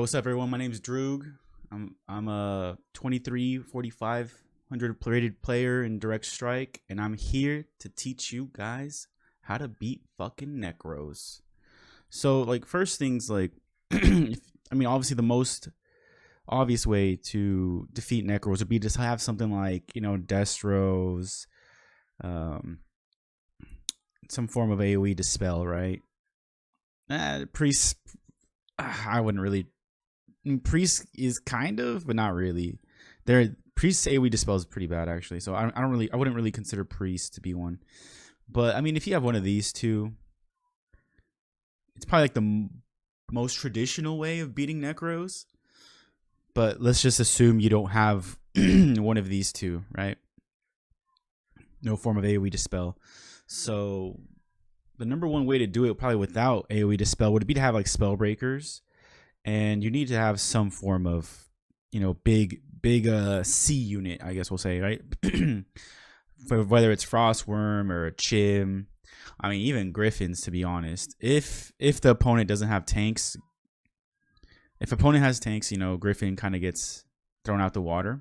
What's up, everyone? My name is Droog. I'm a 23, 4500 rated player in Direct Strike, and I'm here to teach you guys how to beat fucking Necros. So, like, first things, like, obviously, the most obvious way to defeat Necros would be just have something like, Destros, um, some form of AoE dispel, right? Priest, I wouldn't really. Priest is kind of, but not really. Priest AoE dispel is pretty bad actually, so I wouldn't really consider Priest to be one. But I mean, if you have one of these two, it's probably like the most traditional way of beating Necros. But let's just assume you don't have one of these two, right? No form of AoE dispel. So the number one way to do it, probably without AoE dispel, would be to have like spell breakers. And you need to have some form of, big C unit, I guess we'll say, right? Whether it's Frostworm or a Chim, I mean, even Griffins, to be honest. If the opponent doesn't have tanks, if opponent has tanks, Griffin kind of gets thrown out the water.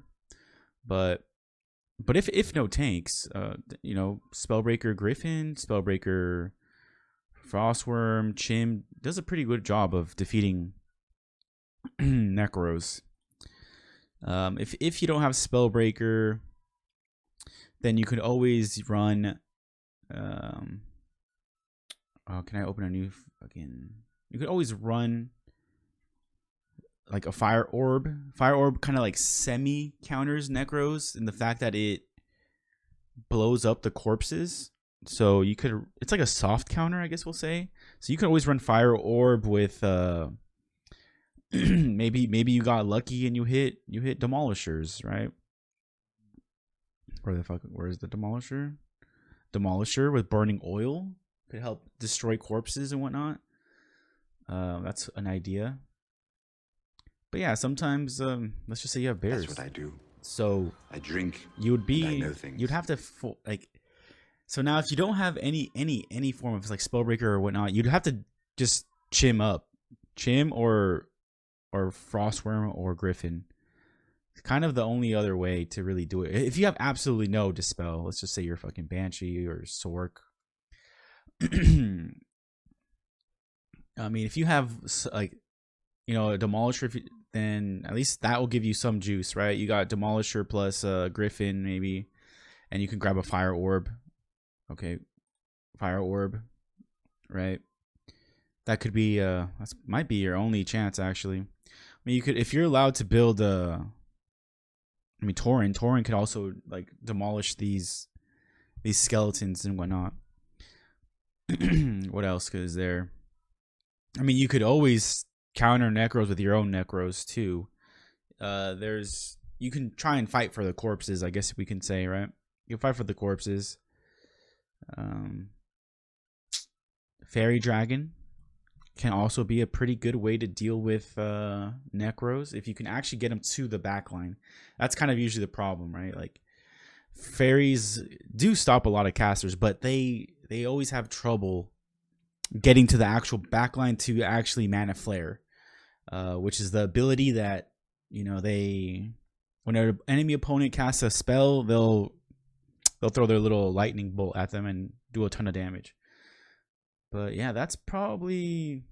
But if no tanks, Spellbreaker Griffin, Spellbreaker Frostworm, Chim does a pretty good job of defeating Necros. If you don't have Spellbreaker, then you could always run. Can I open a new fucking? You could always run like a Fire Orb. Fire Orb kind of like semi counters Necros in the fact that it blows up the corpses. So you could. It's like a soft counter, I guess we'll say. So you could always run Fire Orb with maybe you got lucky and you hit demolishers, right? Where's the demolisher with burning oil could help destroy corpses and whatnot. That's an idea. But yeah, sometimes let's just say you have bears. That's what I do. So I drink. You'd have to so now if you don't have any form of like Spellbreaker or whatnot, you'd have to just Chim or Frostworm or Griffin. It's kind of the only other way to really do it. If you have absolutely no dispel, let's just say you're fucking Banshee or Sork. I mean, if you have like, a Demolisher, then at least that will give you some juice, right? You got Demolisher plus Griffin maybe, and you can grab a Fire Orb. Okay, Fire Orb, right? That could be that might be your only chance actually. I mean, you could, if you're allowed to build Tauren could also like demolish these skeletons and whatnot. What else is there? I mean, you could always counter Necros with your own Necros too. You can try and fight for the corpses, I guess we can say, right? You can fight for the corpses. Fairy Dragon can also be a pretty good way to deal with Necros if you can actually get them to the backline. That's kind of usually the problem, right? Like fairies do stop a lot of casters, but they always have trouble getting to the actual backline to actually mana flare, which is the ability that when an enemy opponent casts a spell, they'll throw their little lightning bolt at them and do a ton of damage. But yeah, that's probably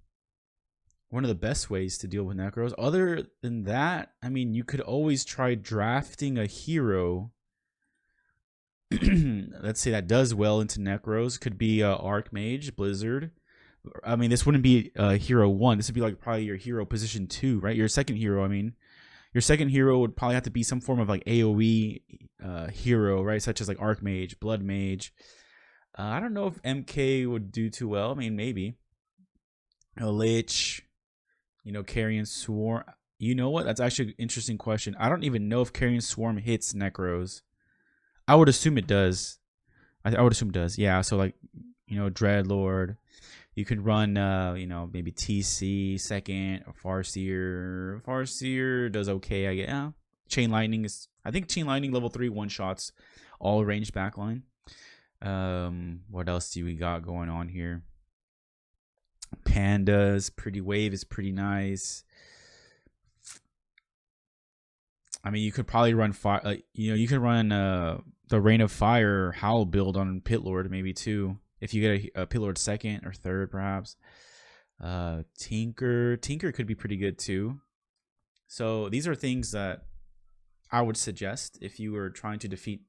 one of the best ways to deal with Necros. Other than that, I mean, you could always try drafting a hero. Let's say that does well into Necros. Could be Archmage, Blizzard. I mean, this wouldn't be hero 1. This would be like probably your hero position 2, right? Your second hero, I mean. Your second hero would probably have to be some form of like AoE hero, right? Such as like Archmage, Blood Mage. I don't know if MK would do too well. I mean, maybe. A Lich, Carrion Swarm. You know what? That's actually an interesting question. I don't even know if Carrion Swarm hits Necros. I would assume it does. I would assume it does. Yeah, so like, Dreadlord. You could run, maybe TC second, or Farseer. Farseer does okay, I guess. Yeah. Chain Lightning is, I think Chain Lightning level 3 one-shots all ranged backline. What else do we got going on here? Pandas, Pretty Wave is pretty nice. I mean, you could probably run fire. You could run the Rain of Fire Howl build on Pit Lord maybe too. If you get a Pit Lord second or third, perhaps. Tinker could be pretty good too. So these are things that I would suggest if you were trying to defeat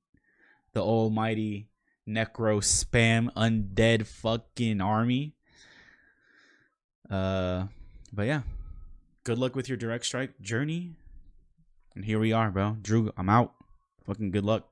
the almighty Necro spam undead fucking army. But yeah, good luck with your direct strike journey. And here we are, bro. Drew, I'm out. Fucking good luck.